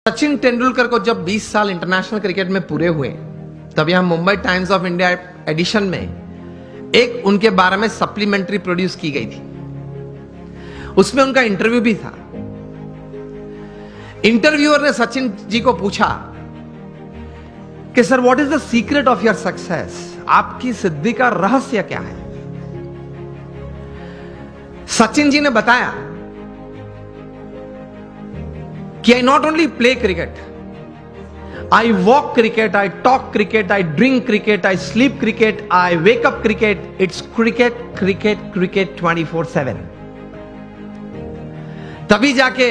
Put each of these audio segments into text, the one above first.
सचिन तेंदुलकर को जब 20 साल इंटरनेशनल क्रिकेट में पूरे हुए तब यहां Mumbai Times of India edition में एक उनके बारे में सप्लीमेंट्री प्रोड्यूस की गई थी। उसमें उनका इंटरव्यू भी था। इंटरव्यूअर ने सचिन जी को पूछा कि sir what is the secret of your success, आपकी सिद्धि का रहस्य क्या है। सचिन जी ने बताया कि I not only play cricket, I walk cricket, I talk cricket, I drink cricket, I sleep cricket, I wake up cricket. It's cricket, cricket, cricket 24/7. तभी जाके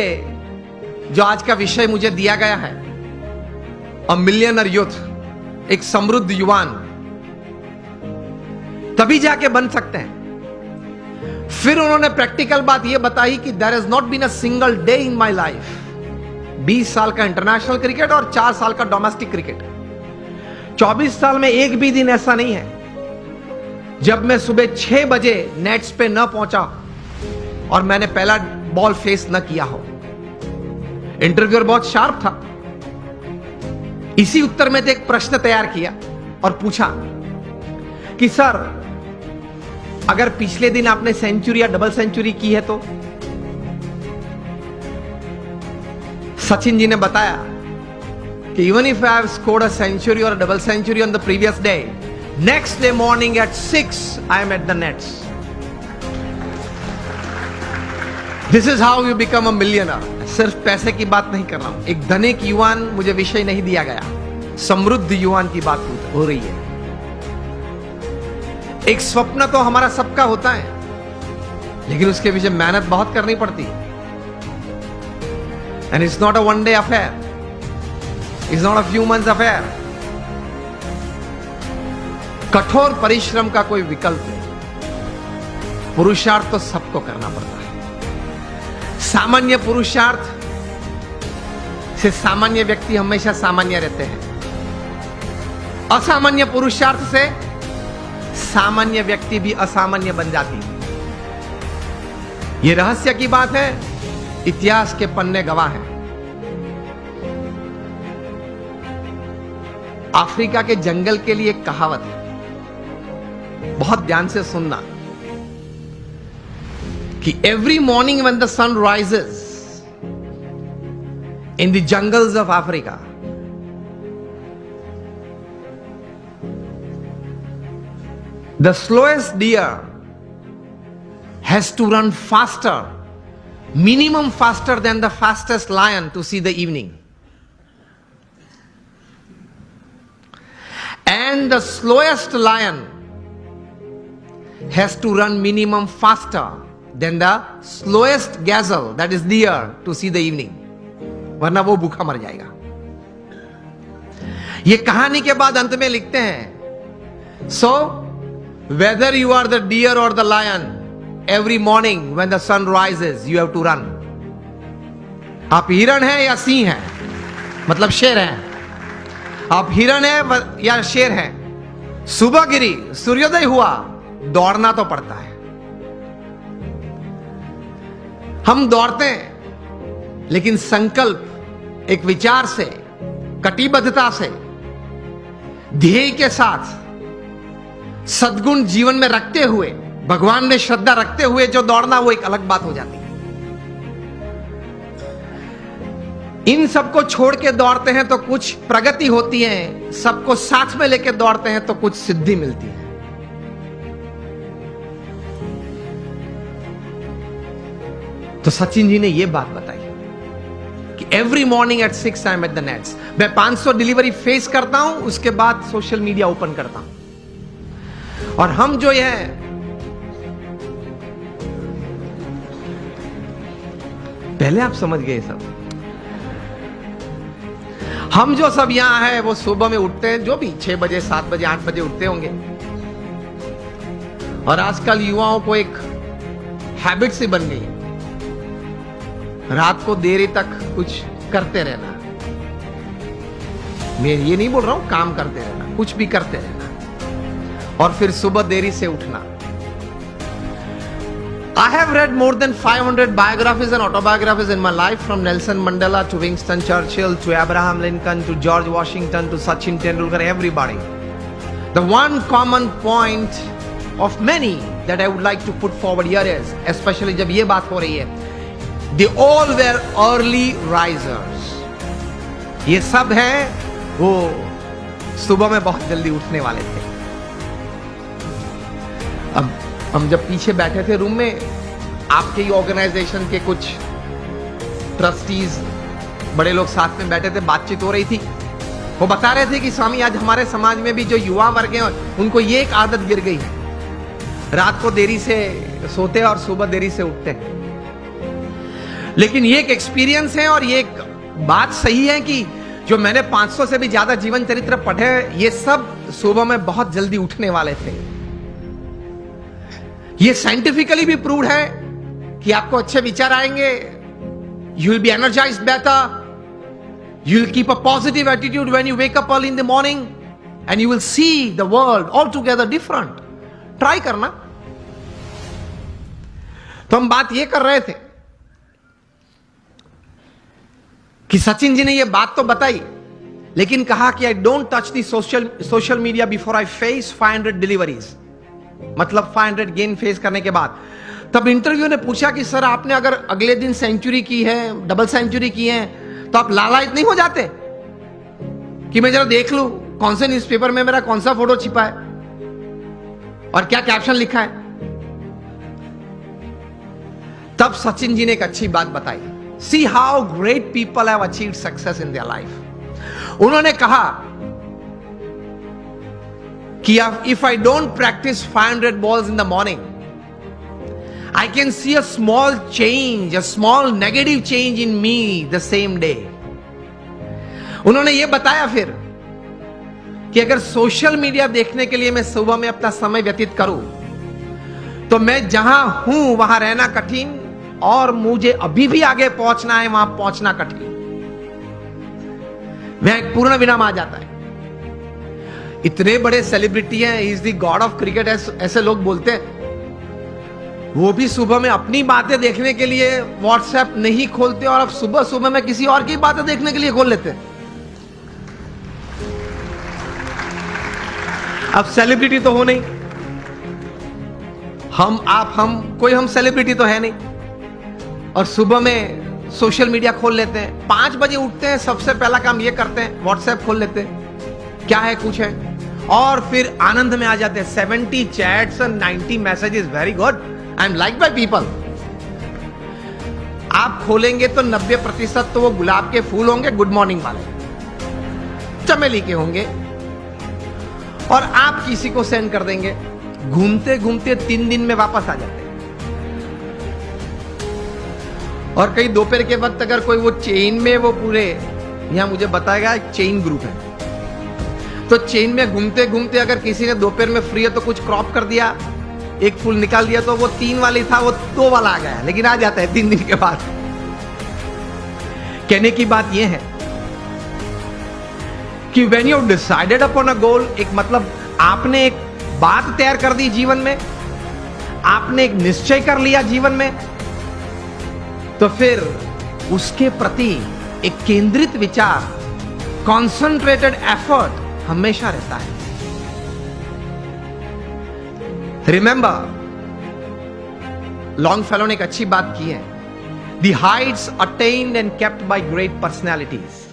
जो आज का विषय मुझे दिया गया है, अ मिलियनर यूथ, एक समृद्ध युवान, तभी जाके बन सकते हैं। फिर उन्होंने प्रैक्टिकल बात यह बताई कि there is not been a single day in my life. 20 साल का इंटरनेशनल क्रिकेट और 4 साल का डोमेस्टिक क्रिकेट, 24 साल में एक भी दिन ऐसा नहीं है जब मैं सुबह 6 बजे नेट्स पे न पहुंचा और मैंने पहला बॉल फेस न किया हो। इंटरव्यूअर बहुत शार्प था। इसी उत्तर में एक प्रश्न तैयार किया और पूछा कि सर अगर पिछले दिन आपने सेंचुरी या डबल सेंचुरी की है तो। सचिन जी ने बताया कि even if I have scored a century और double century on the previous day, next day morning at 6 I am at the nets. This is how you become a millionaire. सिर्फ पैसे की बात नहीं कर रहा हूं, एक धनिक युवान मुझे विषय नहीं दिया गया, समृद्ध युवान की बात हो रही है। एक स्वप्न तो हमारा सबका होता है, लेकिन उसके पीछे मेहनत बहुत करनी पड़ती है। And it's not a one-day affair. It's not a few months affair. कठोर परिश्रम का कोई विकल्प नहीं। पुरुषार्थ तो सबको करना पड़ता है। सामान्य पुरुषार्थ से सामान्य व्यक्ति हमेशा सामान्य रहते हैं। असामान्य पुरुषार्थ से सामान्य व्यक्ति भी असामान्य बन जाती है। यह रहस्य की बात है, इतिहास के पन्ने गवाह हैं। अफ्रीका के जंगल के लिए एक कहावत है, बहुत ध्यान से सुनना, कि every morning when the sun rises in the jungles of Africa, the slowest deer has to run faster, minimum faster than the fastest lion to see the evening. And the slowest lion has to run minimum faster than the slowest gazelle, that is deer, to see the evening. वरना वो भूखा मर जाएगा। ये कहानी के बाद अंत में लिखते हैं, so whether you are the deer or the lion, every morning when the sun rises you have to run. आप हिरण हैं या सिंह हैं, मतलब शेर हैं। आप हिरण हैं या शेर हैं, सुबह गिरी, सूर्योदय हुआ, दौड़ना तो पड़ता है। हम दौड़ते हैं, लेकिन संकल्प, एक विचार से, कटिबद्धता से, ध्येय के साथ, सद्गुण जीवन में रखते हुए, भगवान में श्रद्धा रखते हुए जो दौड़ना, वो एक अलग बात हो जाती है। इन सबको छोड़ के दौड़ते हैं तो कुछ प्रगति होती है, सबको साथ में लेके दौड़ते हैं तो कुछ सिद्धि मिलती है। तो सचिन जी ने यह बात बताई कि every morning at 6 I am at the nets. मैं 500 डिलीवरी फेस करता हूं, उसके बाद सोशल मीडिया ओपन करता हूं। और हम जो है, पहले आप समझ गए सब, हम जो सब यहां हैं वो सुबह में उठते हैं, जो भी 6 बजे 7 बजे 8 बजे उठते होंगे। और आजकल युवाओं को एक हैबिट सी बन गई है, रात को देरी तक कुछ करते रहना। मैं ये नहीं बोल रहा हूं काम करते रहना, कुछ भी करते रहना, और फिर सुबह देरी से उठना। I have read more than 500 biographies and autobiographies in my life, from Nelson Mandela to Winston Churchill to Abraham Lincoln to George Washington to Sachin Tendulkar, everybody. The one common point of many that I would like to put forward here is, especially जब ये बात हो रही है, they all were early risers. ये सब हैं वो सुबह में बहुत जल्दी उठने वाले थे. अब हम जब पीछे बैठे थे रूम में, आपके ही ऑर्गेनाइजेशन के कुछ ट्रस्टीज बड़े लोग साथ में बैठे थे, बातचीत हो रही थी. वो बता रहे थे कि स्वामी आज हमारे समाज में भी जो युवा वर्ग हैं उनको ये एक आदत गिर गई है, रात को देरी से सोते और सुबह देरी से उठते हैं. लेकिन ये एक एक्सपीरियंस है और ये एक बात सही है कि जो मैंने 500 से भी ज्यादा जीवन चरित्र पढ़े, ये सब सुबह में बहुत जल्दी उठने वाले थे. ये साइंटिफिकली भी प्रूव्ड है कि आपको अच्छे विचार आएंगे, you will be energised better, you will keep a positive attitude when you wake up early in the morning, and you will see the world altogether different. Try करना. तो हम बात ये कर रहे थे कि सचिन जी ने ये बात तो बताई, लेकिन कहा कि I don't touch the social media before I face 500 deliveries, मतलब 500 गेन फेस करने के बाद. तब इंटरव्यू ने पूछा कि सर आपने अगर अगले दिन सेंचुरी की है, डबल सेंचुरी की है, तो आप लालायित नहीं हो जाते कि मैं जरा देख लूं कौन से न्यूज़पेपर में मेरा कौन सा फोटो छिपा है और क्या कैप्शन लिखा है. तब सचिन जी ने एक अच्छी बात बताई. See how great people have achieved success in their life. उन्होंने कहा कि if I don't practice 500 balls in the morning, I can see a small change, a small negative change in me the same day. उन्होंने ये बताया फिर कि अगर social media देखने के लिए मैं सुबह में अपना समय व्यतीत करूं, तो मैं जहां हूं वहां रहना कठिन और मुझे अभी भी आगे पहुंचना है, वहां पहुंचना कठिन. वह एक पूर्ण विराम आ जाता है. इतने बड़े सेलिब्रिटी हैं, he is the God of cricket ऐसे लोग बोलते हैं, वो भी सुबह में अपनी बातें देखने के लिए व्हाट्सएप नहीं खोलते और अब सुबह सुबह में किसी और की बातें देखने के लिए खोल लेते हैं. अब सेलिब्रिटी तो हो नहीं, हम कोई हम सेलिब्रिटी तो है नहीं, और सुबह में सोशल मीडिया खोल लेते हैं. 5 बजे उठते हैं, सबसे पहला काम ये करते हैं व्हाट्सएप खोल लेते हैं, क्या है कुछ है, और फिर आनंद में आ जाते हैं. 70 चैट्स और 90 messages, very good, I am like by people. आप खोलेंगे तो 90% तो वो गुलाब के फूल होंगे, गुड मॉर्निंग वाले, चमेली के होंगे, और आप किसी को सेंड कर देंगे. घूमते घूमते 3 दिन में वापस आ जाते हैं. और कई दोपहर के वक्त अगर कोई वो चेन में, वो पूरे यहां मुझे बताएगा एक चेन ग्रुप है, तो चेन में घूमते घूमते अगर किसी ने दोपहर में फ्री है तो कुछ क्रॉप कर दिया, एक फूल निकाल दिया, तो वो 3 वाली था वो 2 वाला आ गया, लेकिन आ जाता है 3 दिन के बाद. कहने की बात यह है कि when you decided upon a goal, एक मतलब आपने एक बात तैयार कर दी जीवन में, आपने एक निश्चय कर लिया जीवन में, तो फिर उसके प्रति एक केंद्रित विचार, कॉन्सेंट्रेटेड एफर्ट हमेशा रहता है. रिमेंबर, लॉन्गफेलो ने एक अच्छी बात की है, the Heights attend and kept bye great personalities.